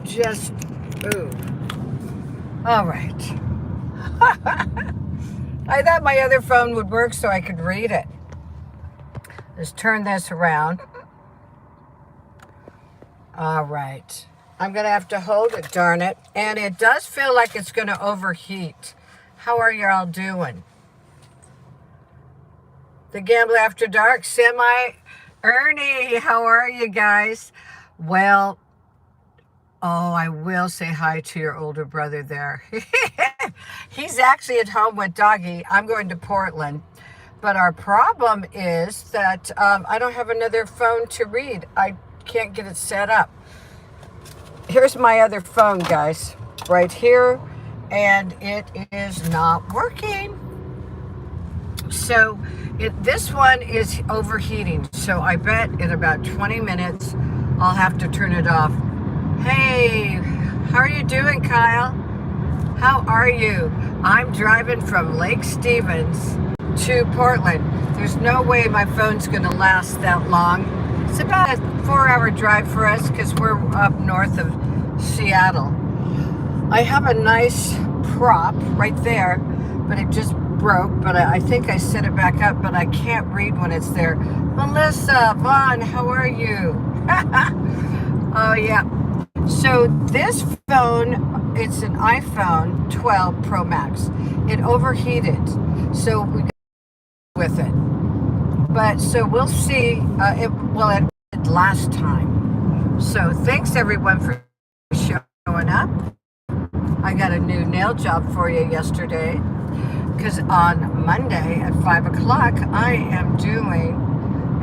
just, ooh. All right. I thought my other phone would work so I could read it. Let's turn this around. All right. I'm going to have to hold it, darn it. And it does feel like it's going to overheat. How are y'all doing? The Gambler After Dark, Ernie, how are you guys? Well, oh, I will say hi to your older brother there. He's actually at home with Doggy. I'm going to Portland. But our problem is that I don't have another phone to read. I can't get it set up. Here's my other phone, guys, right here. And it is not working. So this one is overheating. So I bet in about 20 minutes, I'll have to turn it off. Hey, how are you doing, Kyle? How are you? I'm driving from Lake Stevens to Portland. There's no way my phone's gonna last that long. It's about a 4-hour drive for us because we're up north of Seattle. I have a nice prop right there, but it just broke, but I think I set it back up, but I can't read when it's there. Melissa, Vaughn, how are you? Oh yeah. So this phone, it's an iPhone 12 Pro Max. It overheated, so we got with it. But so we'll see. It did last time. So thanks everyone for showing up. I got a new nail job for you yesterday. Because on Monday at 5 o'clock, I am doing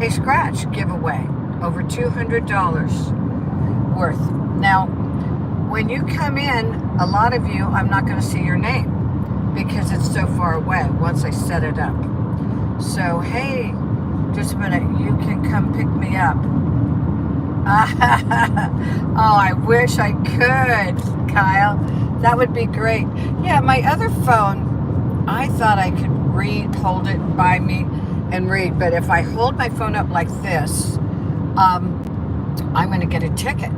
a scratch giveaway, over $200 worth. Now, when you come in, a lot of you, I'm not going to see your name because it's so far away once I set it up. So, hey, just a minute, you can come pick me up. Oh, I wish I could, Kyle. That would be great. Yeah, my other phone, I thought I could hold it by me and read, but if I hold my phone up like this, I'm going to get a ticket.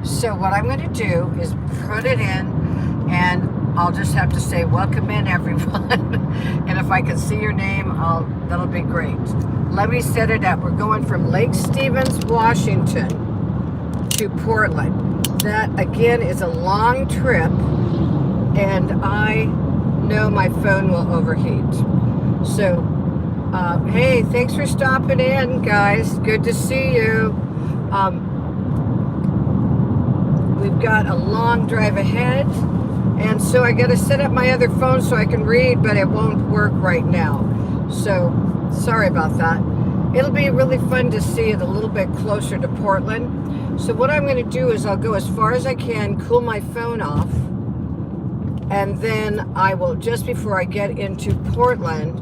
So what I'm going to do is put it in, and I'll just have to say, welcome in, everyone. And if I can see your name, that'll be great. Let me set it up. We're going from Lake Stevens, Washington to Portland. That, again, is a long trip, and I know my phone will overheat. So, hey, thanks for stopping in, guys. Good to see you. We've got a long drive ahead, and so I got to set up my other phone so I can read, but it won't work right now. So, sorry about that. It'll be really fun to see it a little bit closer to Portland. So what I'm going to do is I'll go as far as I can, cool my phone off, and then I will, just before I get into Portland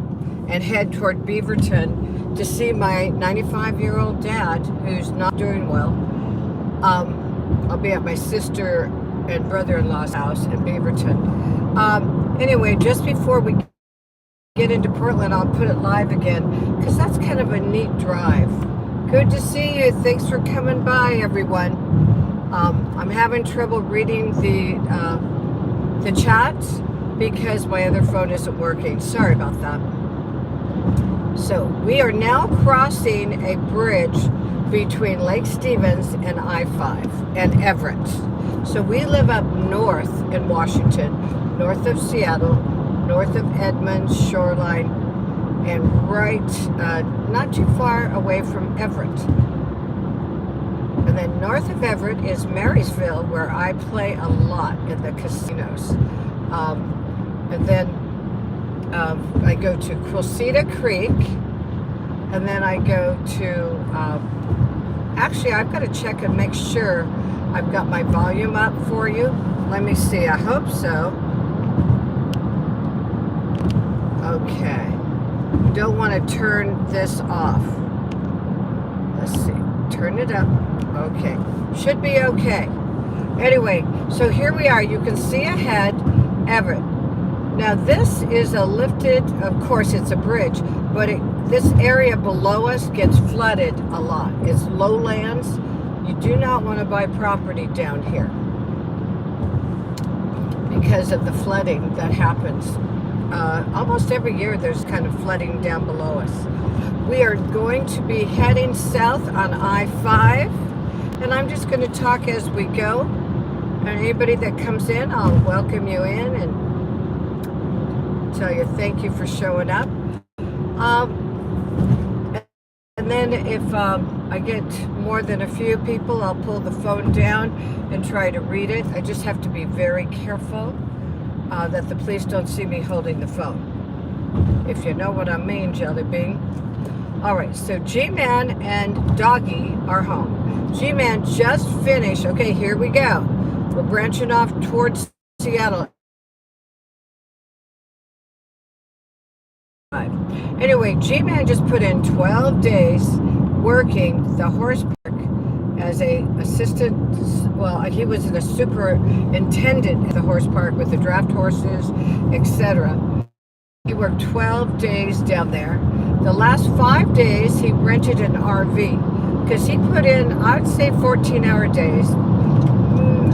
and head toward Beaverton to see my 95-year-old dad who's not doing well. I'll be at my sister and brother-in-law's house in Beaverton. Anyway, just before we get into Portland, I'll put it live again because that's kind of a neat drive. Good to see you. Thanks for coming by, everyone. I'm having trouble reading the chat because my other phone isn't working. Sorry about that. So we are now crossing a bridge between Lake Stevens and I-5 and Everett. So we live up north in Washington, north of Seattle, north of Edmonds, Shoreline, and right not too far away from Everett. And then north of Everett is Marysville, where I play a lot in the casinos. And then I go to Quilceda Creek, and then I go to, actually I've got to check and make sure I've got my volume up for you. Let me see, I hope so. Okay. Don't want to turn this off. Let's see, turn it up. Okay, should be okay. Anyway, so here we are. You can see ahead, Everett. Now this is a lifted, of course it's a bridge, but this area below us gets flooded a lot. It's lowlands. You do not want to buy property down here. because of the flooding that happens. Almost every year there's kind of flooding down below us. We are going to be heading south on I-5, and I'm just going to talk as we go. And anybody that comes in, I'll welcome you in and tell you thank you for showing up. And then if I get more than a few people, I'll pull the phone down and try to read it. I just have to be very careful that the police don't see me holding the phone. If you know what I mean, Jelly Bean. All right, so G-Man and Doggy are home. G-Man just finished. Okay, here we go. We're branching off towards Seattle. Anyway, G-Man just put in 12 days working the horse park as a assistant. Well, he was a superintendent at the horse park with the draft horses, etc. He worked 12 days down there. The last 5 days, he rented an RV because he put in, I would say, 14-hour days.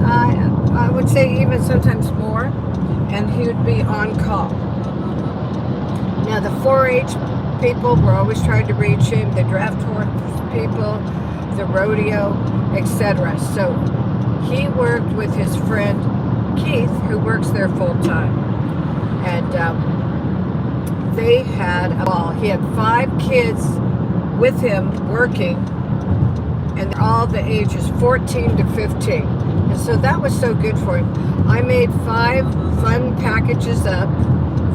I would say even sometimes more, and he would be on call. Now, the 4-H people were always trying to reach him, the draft horse people, the rodeo, etc. So he worked with his friend Keith, who works there full time. And they had a ball. He had 5 kids with him working, and they're all the ages 14 to 15. And so that was so good for him. I made 5 fun packages up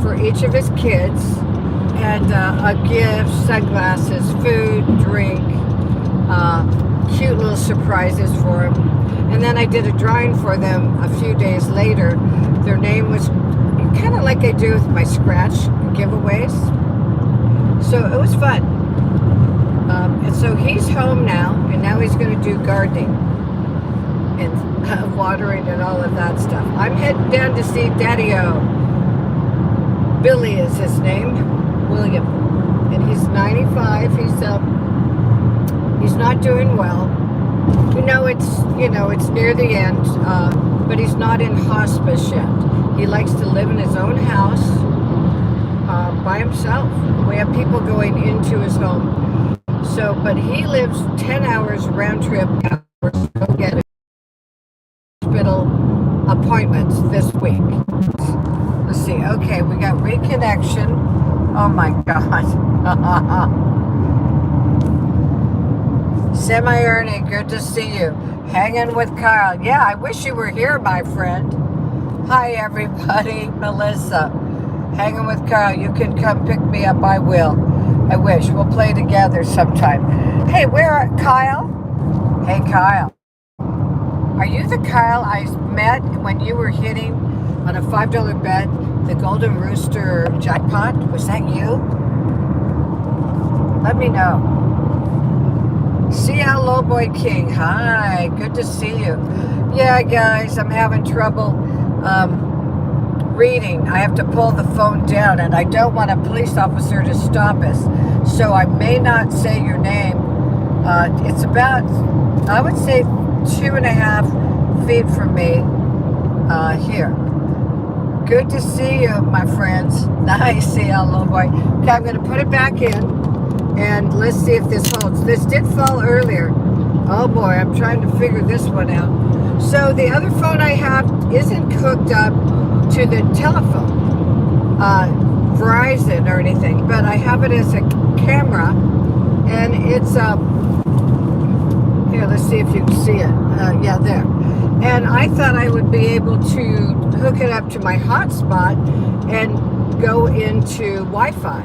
for each of his kids, and a gift, sunglasses, food, drink, cute little surprises for him. And then I did a drawing for them a few days later. Their name was kind of like I do with my scratch giveaways. So it was fun. And so he's home now, and now he's going to do gardening and watering and all of that stuff. I'm heading down to see Daddy-O. Billy is his name, William, and he's 95. He's not doing well. It's near the end, but he's not in hospice yet. He likes to live in his own house by himself. We have people going into his home. So, but he lives 10 hours round trip to go get hospital appointments this week. Let's see. Okay, we got reconnection. Oh my God. Semi-Ernie, good to see you. Hanging with Kyle. Yeah, I wish you were here, my friend. Hi, everybody. Melissa. Hanging with Kyle. You can come pick me up. I will. I wish. We'll play together sometime. Hey, Kyle? Hey, Kyle. Are you the Kyle I met when you were hitting on a $5 bet the Golden Rooster jackpot? Was that you? Let me know. CL Lowboy King. Hi. Good to see you. Yeah, guys, I'm having trouble reading. I have to pull the phone down, and I don't want a police officer to stop us. So I may not say your name. It's about, I would say, 2.5 feet from me here. Good to see you, my friends. Nice, CL Lowboy. Okay, I'm going to put it back in, and let's see if this holds. This did fall earlier. Oh boy, I'm trying to figure this one out. So the other phone I have isn't hooked up to the telephone, Verizon or anything, but I have it as a camera, and it's here, let's see if you can see it. Yeah, there. And I thought I would be able to hook it up to my hotspot and go into Wi-Fi,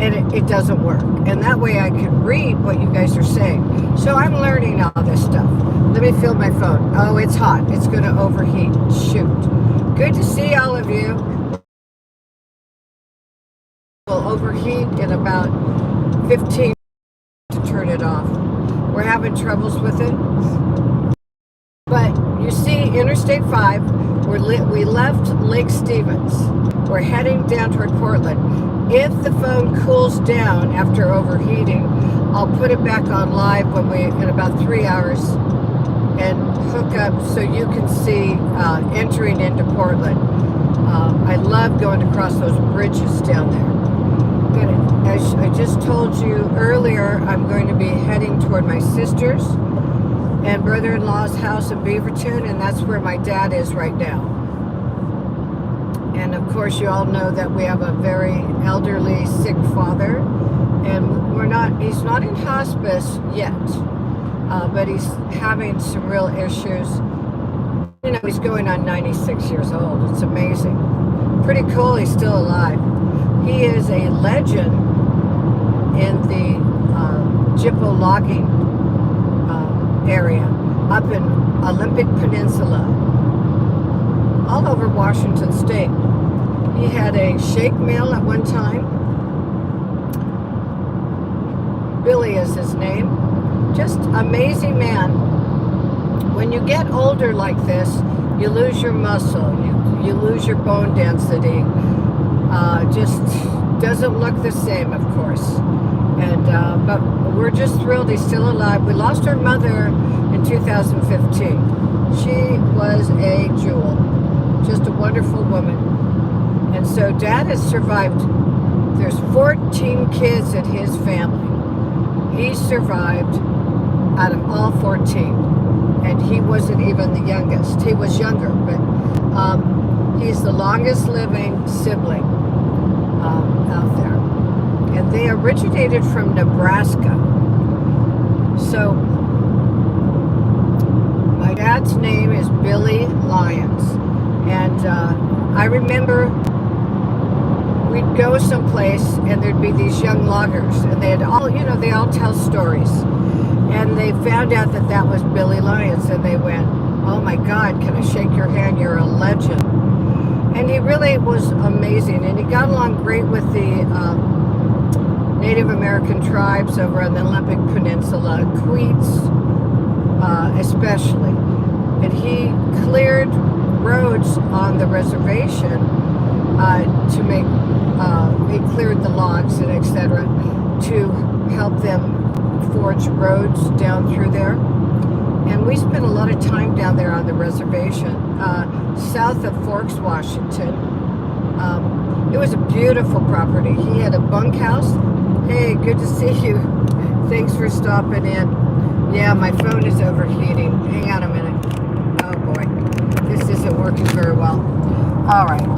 and it doesn't work. And that way I can read what you guys are saying. So I'm learning all this stuff. Let me fill my phone. Oh, it's hot. It's going to overheat. Shoot. Good to see all of you. Will overheat in about 15 to turn it off. We're having troubles with it. But you see, Interstate 5, we left Lake Stevens. We're heading down toward Portland. If the phone cools down after overheating, I'll put it back on live in about 3 hours and hook up so you can see entering into Portland. I love going across those bridges down there. But as I just told you earlier, I'm going to be heading toward my sister's and brother-in-law's house in Beaverton, and that's where my dad is right now. And of course, you all know that we have a very elderly, sick father, and he's not in hospice yet, but he's having some real issues. You know, he's going on 96 years old. It's amazing. Pretty cool he's still alive. He is a legend in the Jippo logging area up in Olympic Peninsula, all over Washington State. He had a shake mill at one time. Billy is his name. Just amazing man. When you get older like this, you lose your muscle, you lose your bone density. Just doesn't look the same, of course. And but we're just thrilled he's still alive. We lost our mother in 2015. She was a jewel, just a wonderful woman. And so Dad has survived. There's 14 kids in his family. He survived out of all 14. And he wasn't even the youngest. He was younger, but he's the longest living sibling out there. And they originated from Nebraska. So my dad's name is Billy Lyons. And I remember we'd go someplace and there'd be these young loggers, and they'd all, they all tell stories. And they found out that that was Billy Lyons, and they went, "Oh my God, can I shake your hand? You're a legend." And he really was amazing, and he got along great with the Native American tribes over on the Olympic Peninsula, Queets especially. And he cleared roads on the reservation to make, he cleared the logs and etc. to help them forge roads down through there. And we spent a lot of time down there on the reservation, south of Forks, Washington. It was a beautiful property. He had a bunkhouse. Hey, good to see you. Thanks for stopping in. Yeah, my phone is overheating. Hang on a minute. Oh boy, this isn't working very well. All right,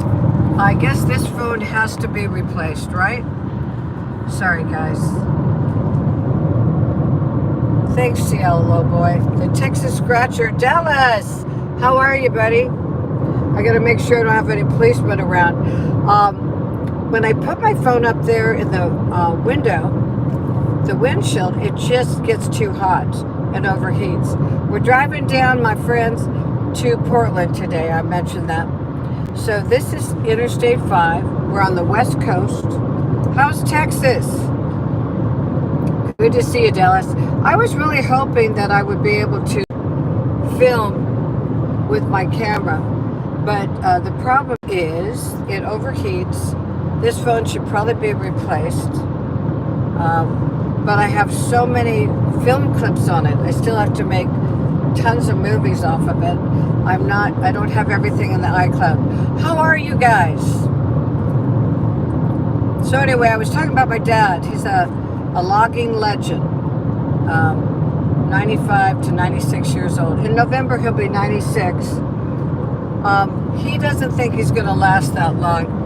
I guess this phone has to be replaced, right? Sorry, guys. Thanks, CLO boy. The Texas Scratcher. Dallas, how are you, buddy? I got to make sure I don't have any policemen around. When I put my phone up there in the window, the windshield, it just gets too hot and overheats. We're driving down, my friends, to Portland today. I mentioned that. So this is Interstate 5. We're on the West Coast. How's Texas? Good to see you, Dallas. I was really hoping that I would be able to film with my camera, but the problem is it overheats. This phone should probably be replaced, but I have so many film clips on it. I still have to make tons of movies off of it. I don't have everything in the iCloud. How are you guys? So anyway, I was talking about my dad. He's a logging legend, 95 to 96 years old. In November, he'll be 96. He doesn't think he's going to last that long.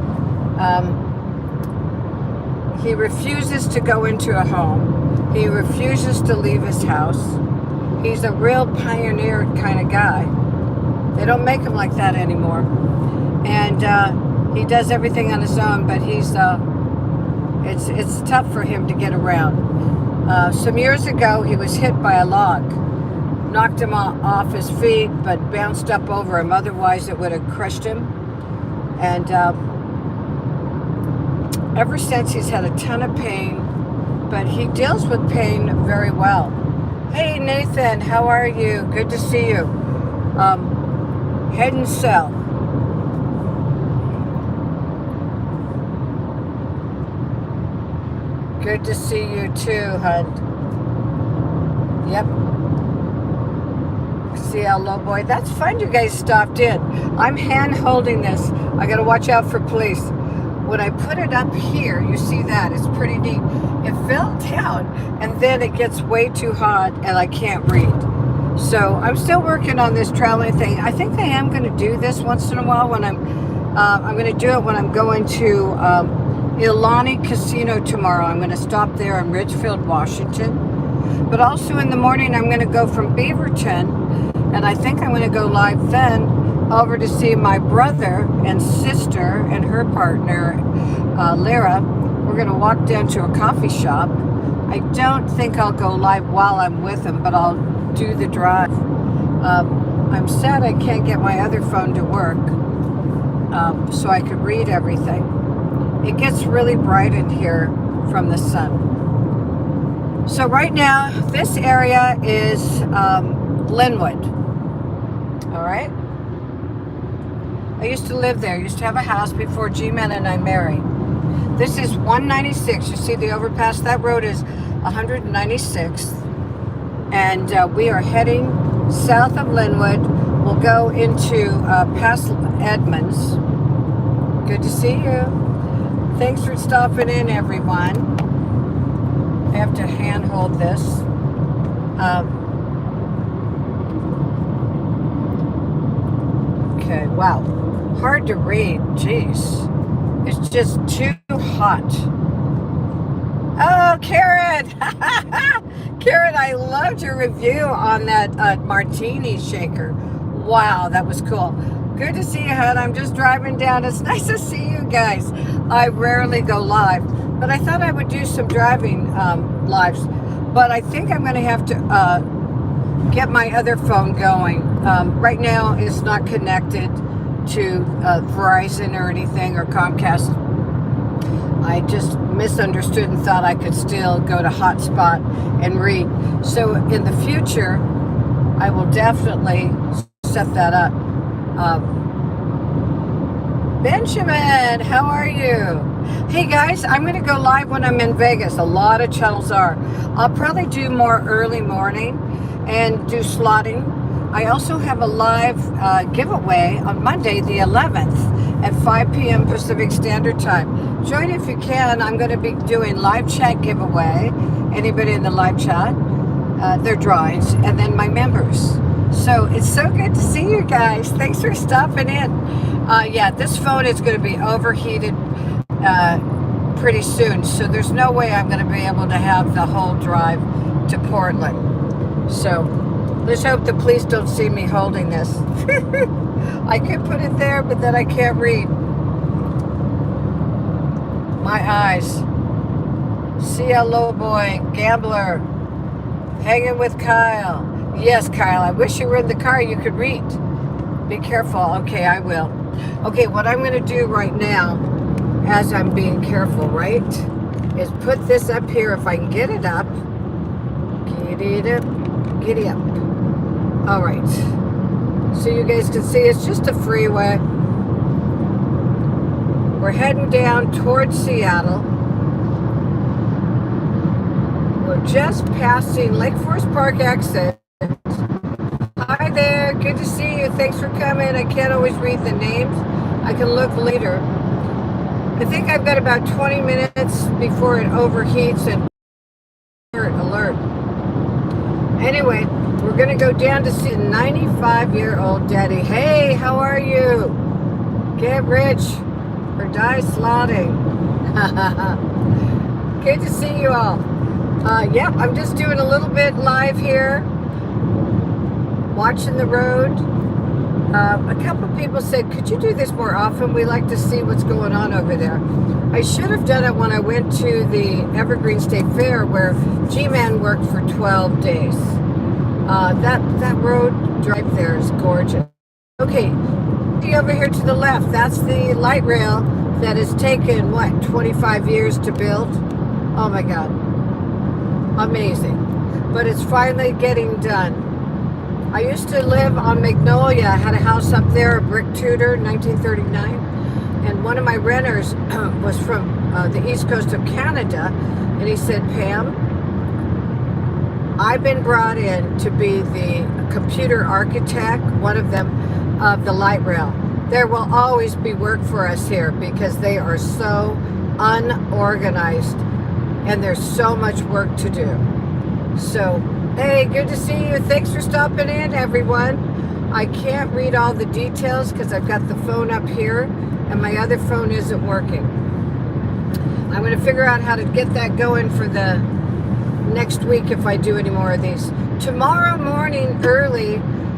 He refuses to go into a home. He refuses to leave his house. He's a real pioneer kind of guy. They don't make him like that anymore. And he does everything on his own, but he's it's tough for him to get around. Some years ago, he was hit by a log, knocked him off his feet, but bounced up over him. Otherwise, it would have crushed him. And ever since, he's had a ton of pain, but he deals with pain very well. Hey, Nathan, how are you? Good to see you. Head and south. Good to see you too, Hunt. Yep. CL Boy. That's fun you guys stopped in. I'm hand holding this. I gotta watch out for police. When I put it up here, you see that, it's pretty neat. It fell down and then it gets way too hot and I can't read. So I'm still working on this traveling thing. I think I am gonna do this once in a while when I'm gonna do it when I'm going to Ilani Casino tomorrow. I'm gonna stop there in Ridgefield, Washington. But also in the morning, I'm gonna go from Beaverton, and I think I'm gonna go live then over to see my brother and sister and her partner, Lyra. We're gonna walk down to a coffee shop. I don't think I'll go live while I'm with them, but I'll do the drive. I'm sad I can't get my other phone to work so I could read everything. It gets really bright in here from the sun. So right now, this area is Linwood. All right? I used to live there. I used to have a house before G-Man and I married. This is 196. You see the overpass? That road is 196th. And we are heading south of Linwood. We'll go into past Edmonds. Good to see you. Thanks for stopping in, everyone. I have to hand hold this. Okay, wow. Hard to read, jeez. It's just too hot. Oh, Karen! Karen, I loved your review on that martini shaker. Wow, that was cool. Good to see you, hon. I'm just driving down. It's nice to see you guys. I rarely go live, but I thought I would do some driving lives. But I think I'm going to have to get my other phone going. Right now, it's not connected to Verizon or anything, or Comcast. I just misunderstood and thought I could still go to hotspot and read. So in the future, I will definitely set that up. Benjamin, how are you? Hey guys, I'm going to go live when I'm in Vegas. A lot of channels are. I'll probably do more early morning and do slotting. I also have a live giveaway on Monday the 11th at 5 p.m. Pacific Standard Time. Join if you can. I'm going to be doing live chat giveaway. Anybody in the live chat, their drawings, and then my members. So it's so good to see you guys. Thanks for stopping in. Yeah, this phone is going to be overheated pretty soon, so there's no way I'm going to be able to have the whole drive to Portland. So let's hope the police don't see me holding this. I could put it there, but then I can't read. My eyes. CLO boy, gambler, hanging with Kyle. Yes, Kyle, I wish you were in the car. You could read. Be careful. Okay, I will. Okay, what I'm going to do right now, as I'm being careful, right, is put this up here. If I can get it up. Get it up. Get it up. All right. So you guys can see it's just a freeway. We're heading down towards Seattle. We're just passing Lake Forest Park exit. Hi there, good to see you. Thanks for coming. I can't always read the names. I can look later. I think I've got about 20 minutes before it overheats and alert. Anyway, we're going to go down to see a 95-year-old daddy. Hey, how are you? Get rich or die slotting. Good to see you all. Yep, I'm just doing a little bit live here. Watching the road. A couple people said, could you do this more often? We like to see what's going on over there. I should have done it when I went to the Evergreen State Fair where G-Man worked for 12 days. That road drive there is gorgeous. Okay, see over here to the left, that's the light rail that has taken, what, 25 years to build? Oh my God. Amazing. But it's finally getting done. I used to live on Magnolia. I had a house up there, a brick Tudor, 1939. And one of my renters was from the east coast of Canada. And he said, Pam, I've been brought in to be the computer architect, one of them, of the light rail. There will always be work for us here because they are so unorganized and there's so much work to do. So, hey, good to see you. Thanks for stopping in, everyone. I can't read all the details because I've got the phone up here and my other phone isn't working. I'm going to figure out how to get that going for the next week if I do any more of these. Tomorrow morning early,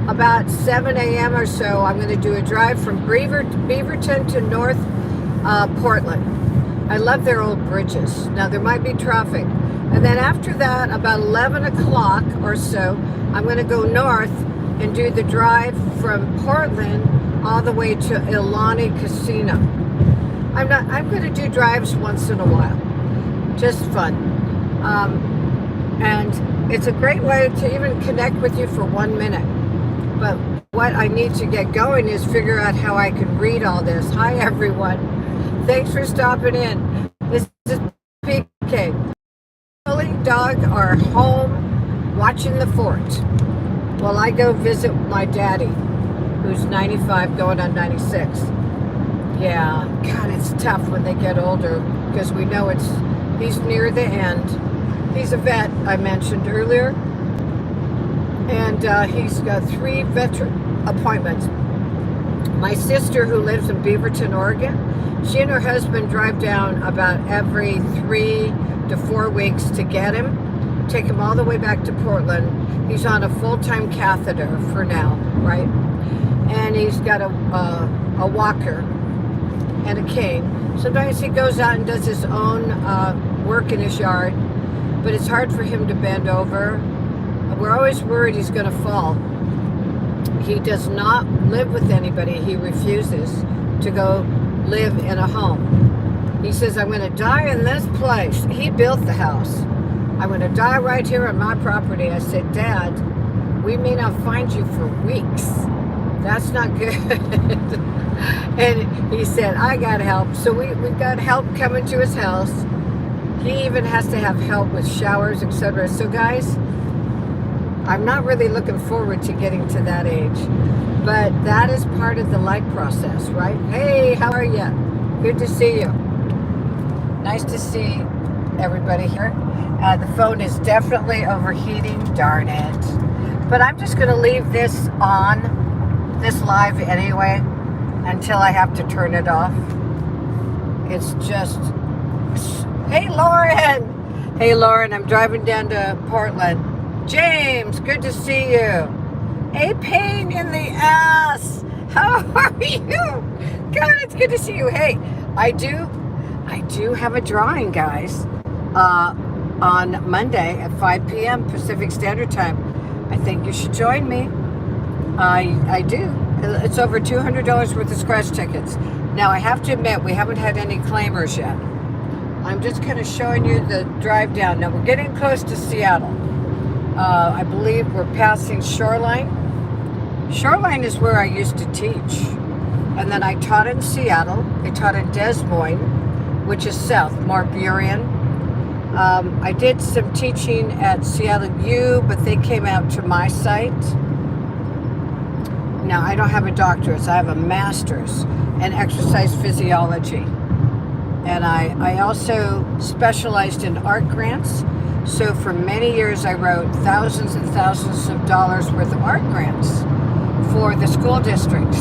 about 7 a.m. or so, I'm going to do a drive from Beaverton to North Portland. I love their old bridges. Now, there might be traffic. And then after that, about 11 o'clock or so, I'm going to go north and do the drive from Portland all the way to Ilani Casino. I'm going to do drives once in a while. Just fun. And it's a great way to even connect with you for 1 minute. But what I need to get going is figure out how I can read all this. Hi, everyone. Thanks for stopping in. This is PK. Billy and Doug are home watching the fort while I go visit my daddy, who's 95 going on 96. Yeah, God, it's tough when they get older because we know he's near the end. He's a vet, I mentioned earlier, and he's got 3 veteran appointments. My sister, who lives in Beaverton, Oregon, she and her husband drive down about every 3 to 4 weeks to get him, take him all the way back to Portland. He's on a full-time catheter for now, right? And he's got a walker and a cane. Sometimes he goes out and does his own work in his yard, but it's hard for him to bend over. We're always worried he's going to fall. He does not live with anybody. He refuses to go live in a home. He says, I'm going to die in this place. He built the house. I'm going to die right here on my property. I said, Dad, we may not find you for weeks. That's not good. And he said, I got help. So we've got help coming to his house. He even has to have help with showers, etc. So guys, I'm not really looking forward to getting to that age. But that is part of the life process, right? Hey, how are you? Good to see you. Nice to see everybody here. The phone is definitely overheating, darn it. But I'm just going to leave this on, this live anyway, until I have to turn it off. It's just, hey Lauren! Hey Lauren, I'm driving down to Portland. James, good to see you. A pain in the ass. How are you? God, it's good to see you. Hey, I do have a drawing, guys, on Monday at 5 p.m. Pacific Standard Time. I think you should join me. I do. It's over $200 worth of scratch tickets. Now, I have to admit, we haven't had any claimers yet. I'm just kind of showing you the drive down. Now, we're getting close to Seattle. I believe we're passing Shoreline. Shoreline is where I used to teach. And then I taught in Seattle. I taught in Des Moines, which is south, more Burien. I did some teaching at Seattle U, but they came out to my site. Now, I don't have a doctorate. I have a master's in exercise physiology. And I also specialized in art grants. So for many years, I wrote thousands and thousands of dollars worth of art grants for the school districts.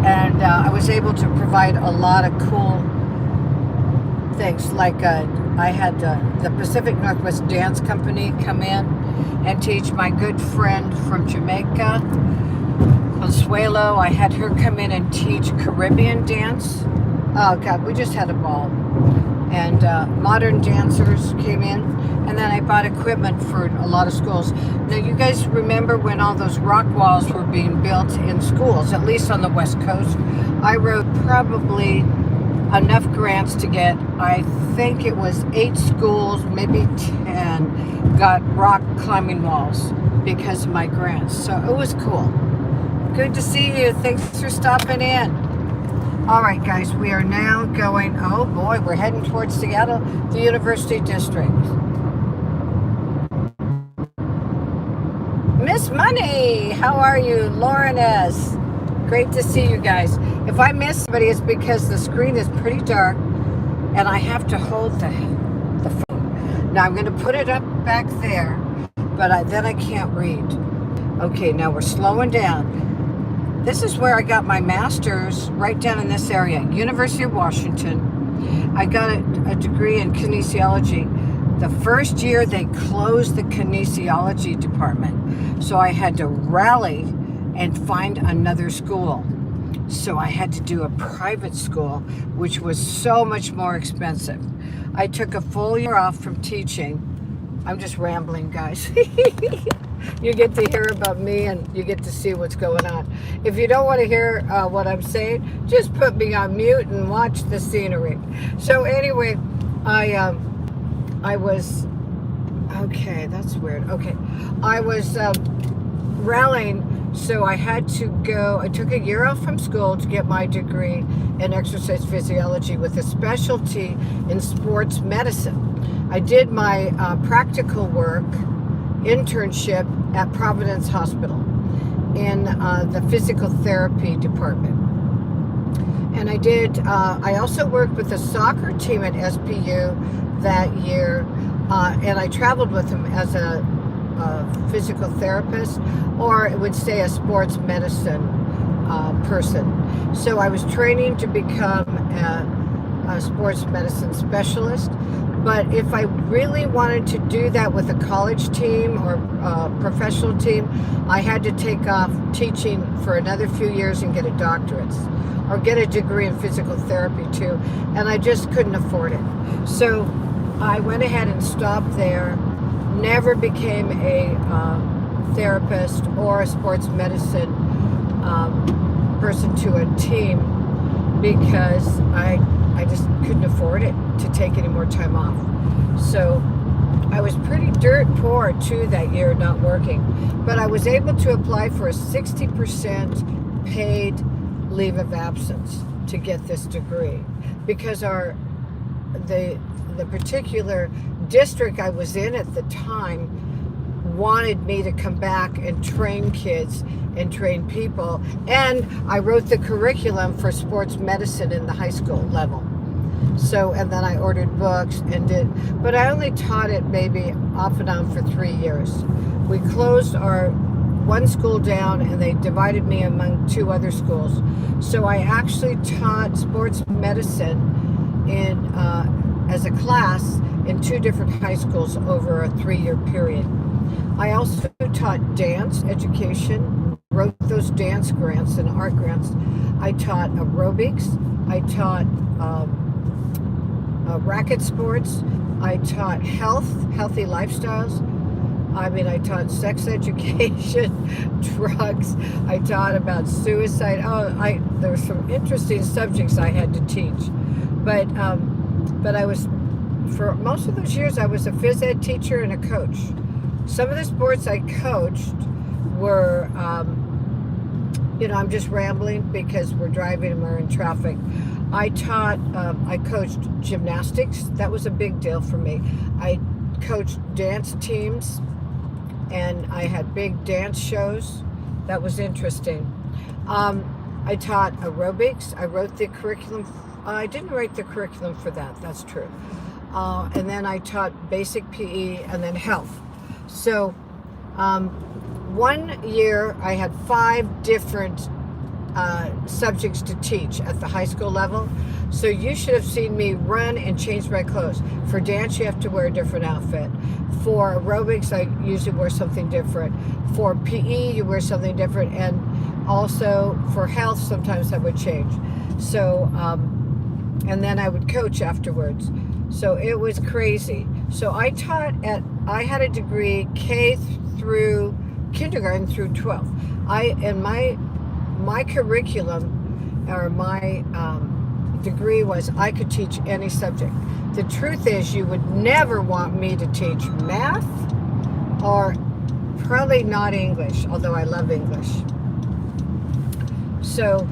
And I was able to provide a lot of cool things. Like I had the Pacific Northwest Dance Company come in and teach. My good friend from Jamaica, Consuelo, I had her come in and teach Caribbean dance. Oh God, we just had a ball. And modern dancers came in, and then I bought equipment for a lot of schools. Now, you guys remember when all those rock walls were being built in schools, at least on the West Coast? I wrote probably enough grants to get, I think it was 8 schools, maybe 10, got rock climbing walls because of my grants. So it was cool. Good to see you. Thanks for stopping in. All right, guys, we are now going, oh boy, we're heading towards Seattle, the University District. Miss Money, how are you? Lauren S. Great to see you guys. If I miss somebody, it's because the screen is pretty dark and I have to hold the phone. Now I'm going to put it up back there, but then I can't read. Okay, now we're slowing down. This is where I got my master's, right down in this area, University of Washington. I got a degree in kinesiology. The first year they closed the kinesiology department, so I had to rally and find another school. So I had to do a private school, which was so much more expensive. I took a full year off from teaching. I'm just rambling, guys. You get to hear about me and you get to see what's going on. If you don't want to hear what I'm saying, just put me on mute and watch the scenery. So anyway, I was, okay, that's weird. Okay, I was rallying, so I had to go. I took a year off from school to get my degree in exercise physiology with a specialty in sports medicine. I did my practical work internship at Providence Hospital in the physical therapy department. And I also worked with the soccer team at SPU that year, and I traveled with them as a physical therapist, or it would say a sports medicine person. So I was training to become a sports medicine specialist. But if I really wanted to do that with a college team or professional team, I had to take off teaching for another few years and get a doctorate or get a degree in physical therapy too. And I just couldn't afford it. So I went ahead and stopped there, never became a therapist or a sports medicine person to a team because I just couldn't afford it to take any more time off. So I was pretty dirt poor too that year, not working. But I was able to apply for a 60% paid leave of absence to get this degree because the particular district I was in at the time wanted me to come back and train kids and train people. And I wrote the curriculum for sports medicine in the high school level. So, and then I ordered books and but I only taught it maybe off and on for 3 years. We closed our one school down and they divided me among 2 other schools. So I actually taught sports medicine in as a class in 2 different high schools over a 3-year period. I also taught dance education, wrote those dance grants and art grants. I taught aerobics. I taught racket sports. I taught healthy lifestyles. I taught sex education, drugs. I taught about suicide. There were some interesting subjects I had to teach. But I was, for most of those years, I was a phys ed teacher and a coach. Some of the sports I coached were, I'm just rambling because we're driving and we're in traffic. I coached gymnastics. That was a big deal for me. I coached dance teams and I had big dance shows. That was interesting. I taught aerobics. I wrote the curriculum. I didn't write the curriculum for that. That's true. And then I taught basic PE and then health. So one year I had 5 different subjects to teach at the high school level. So you should have seen me run and change my clothes. For dance, you have to wear a different outfit. For aerobics, I usually wear something different. For PE, you wear something different. And also for health, sometimes I would change. So, and then I would coach afterwards. So it was crazy. So I had a degree K through kindergarten through 12. My curriculum or my degree was I could teach any subject. The truth is you would never want me to teach math or probably not English, although I love English. So,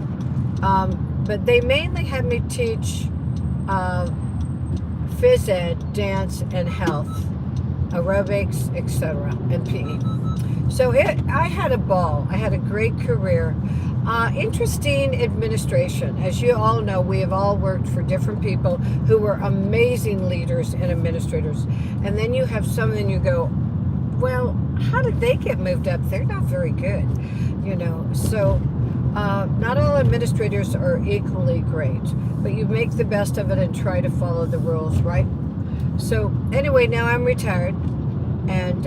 but they mainly had me teach phys ed, dance, and health, aerobics, etc., and PE. So I had a ball. I had a great career. Interesting administration. As you all know, we have all worked for different people who were amazing leaders and administrators. And then you have some and you go, well, how did they get moved up? They're not very good, you know. So not all administrators are equally great, but you make the best of it and try to follow the rules, right? So anyway, now I'm retired, and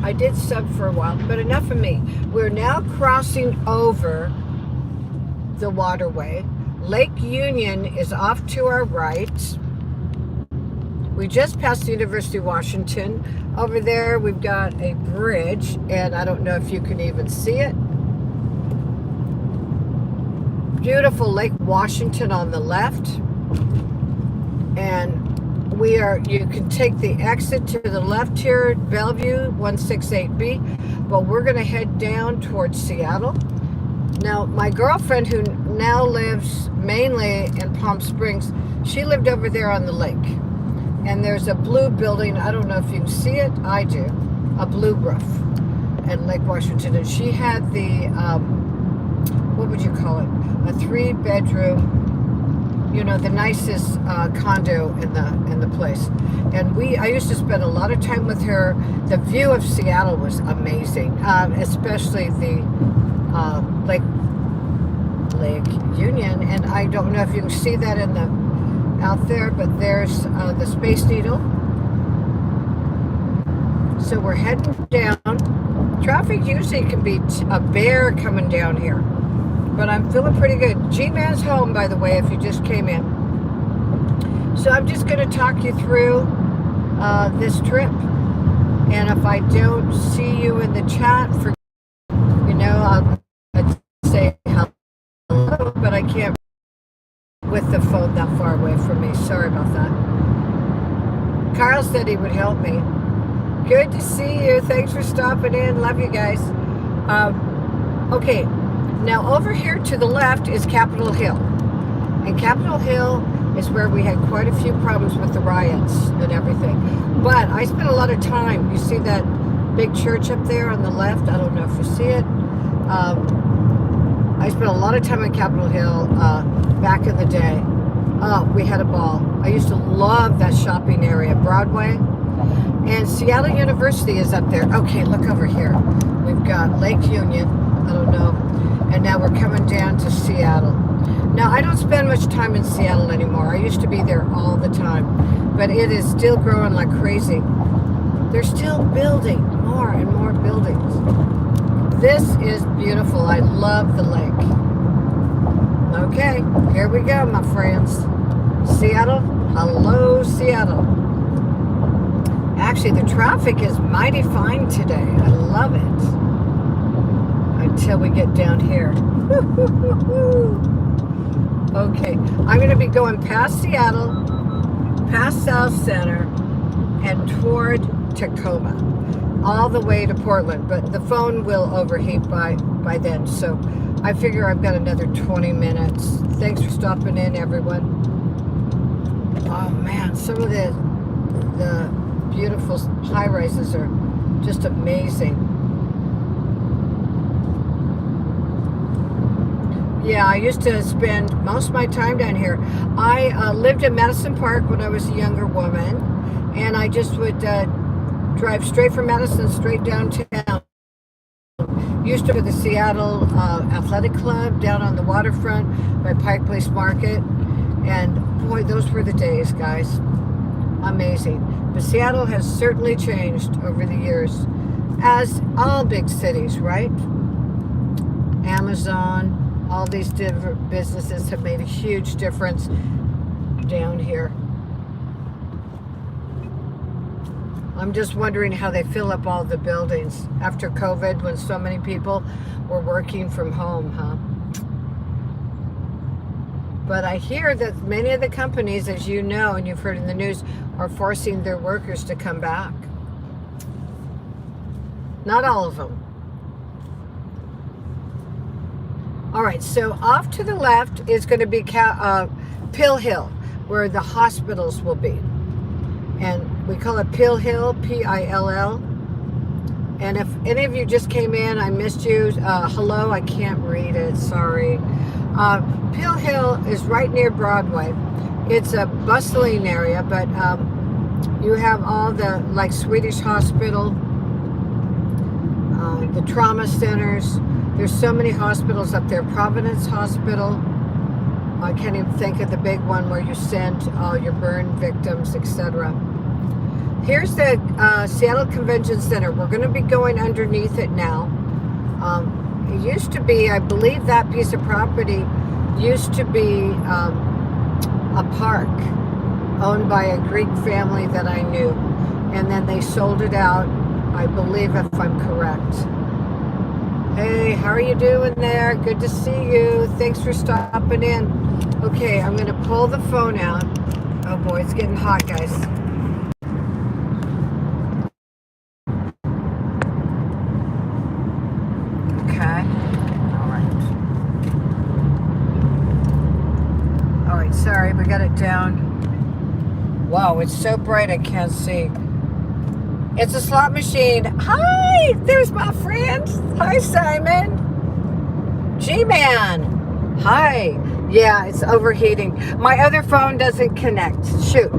I did sub for a while, but enough of me. We're now crossing over the waterway. Lake Union is off to our right. We just passed the University of Washington. Over there, we've got a bridge, and I don't know if you can even see it. Beautiful Lake Washington on the left. And you can take the exit to the left here, Bellevue, 168B, but we're going to head down towards Seattle. Now, my girlfriend, who now lives mainly in Palm Springs, she lived over there on the lake. And there's a blue building, I don't know if you can see it, I do, a blue roof in Lake Washington. And she had the, what would you call it, a 3-bedroom, you know, the nicest condo in the place. And I used to spend a lot of time with her. The view of Seattle was amazing, especially the Lake Union. And I don't know if you can see that out there, but there's the Space Needle. So we're heading down. Traffic usually can be a bear coming down here, but I'm feeling pretty good. G-Man's home, by the way, if you just came in. So I'm just going to talk you through this trip. And if I don't see you in the chat, I'll say hello, but I can't with the phone that far away from me. Sorry about that. Carl said he would help me. Good to see you. Thanks for stopping in. Love you guys. Okay. Now, over here to the left is Capitol Hill. And Capitol Hill is where we had quite a few problems with the riots and everything. But I spent a lot of time. You see that big church up there on the left? I don't know if you see it. I spent a lot of time on Capitol Hill back in the day. Oh, we had a ball. I used to love that shopping area, Broadway. And Seattle University is up there. Okay, look over here. We've got Lake Union. I don't know. And now we're coming down to Seattle. Now, I don't spend much time in Seattle anymore. I used to be there all the time. But it is still growing like crazy. They're still building more and more buildings. This is beautiful. I love the lake. Okay, here we go, my friends. Seattle. Hello, Seattle. Actually, the traffic is mighty fine today. I love it. Until we get down here. Okay, I'm going to be going past Seattle, past South Center, and toward Tacoma, all the way to Portland. But the phone will overheat by then, so I figure I've got another 20 minutes. Thanks for stopping in, everyone. Oh man, some of the beautiful high-rises are just amazing. Yeah, I used to spend most of my time down here. I lived in Madison Park when I was a younger woman, and I just would drive straight from Madison, straight downtown. Used to go to the Seattle Athletic Club down on the waterfront by Pike Place Market, and boy, those were the days, guys. Amazing. But Seattle has certainly changed over the years, as all big cities, right? Amazon, all these different businesses have made a huge difference down here. I'm just wondering how they fill up all the buildings after COVID when so many people were working from home, huh? But I hear that many of the companies, as you know, and you've heard in the news, are forcing their workers to come back. Not all of them. All right, so off to the left is going to be Pill Hill, where the hospitals will be. And we call it Pill Hill, P-I-L-L. And if any of you just came in, I missed you. Hello, I can't read it. Sorry. Pill Hill is right near Broadway. It's a bustling area, but you have all the, like, Swedish Hospital, the trauma centers. There's so many hospitals up there. Providence Hospital. I can't even think of the big one where you send all your burn victims, etc. Here's the Seattle Convention Center. We're going to be going underneath it now. It used to be, I believe that piece of property used to be a park owned by a Greek family that I knew. And then they sold it out, I believe, if I'm correct. Hey, how are you doing there? Good to see you. Thanks for stopping in. Okay, I'm going to pull the phone out. Oh boy, it's getting hot, guys. Okay. All right, sorry, we got it down. Wow, it's so bright I can't see. It's a slot machine. Hi, there's my friend. Hi, Simon. G-Man. Hi. Yeah, it's overheating. My other phone doesn't connect. Shoot,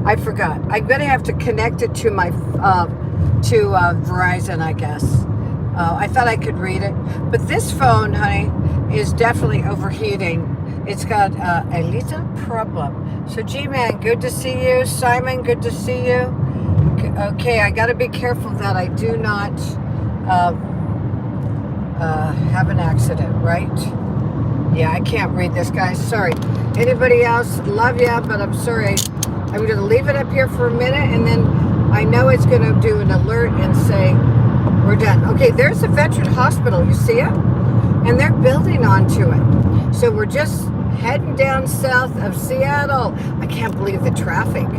I forgot. I'm gonna have to connect it to my Verizon, I guess. I thought I could read it, but this phone, honey, is definitely overheating. It's got a little problem. So, G-Man, good to see you. Simon, good to see you. Okay, I got to be careful that I do not have an accident, right? Yeah, I can't read this, guys. Sorry. Anybody else? Love ya, but I'm sorry. I'm going to leave it up here for a minute, and then I know it's going to do an alert and say, we're done. Okay, there's a veteran hospital. You see it? And they're building onto it. So we're just heading down south of Seattle. I can't believe the traffic.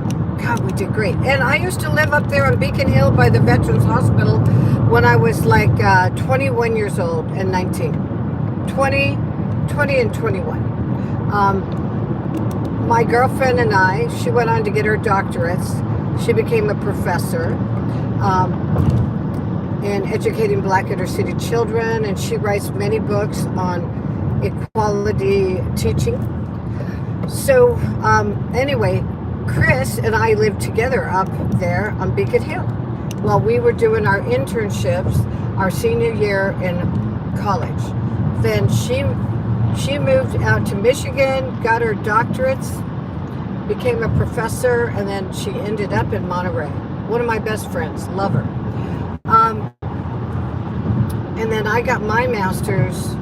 God, we did great. And I used to live up there on Beacon Hill by the Veterans Hospital when I was like 21 years old and 19. 20 and 21. My girlfriend and I, she went on to get her doctorates. She became a professor in educating Black inner city children, and she writes many books on equality teaching. So anyway, Chris and I lived together up there on Beacon Hill while we were doing our internships our senior year in college. Then she moved out to Michigan, got her doctorates, became a professor, and then she ended up in Monterey. One of my best friends, love her. And then I got my master's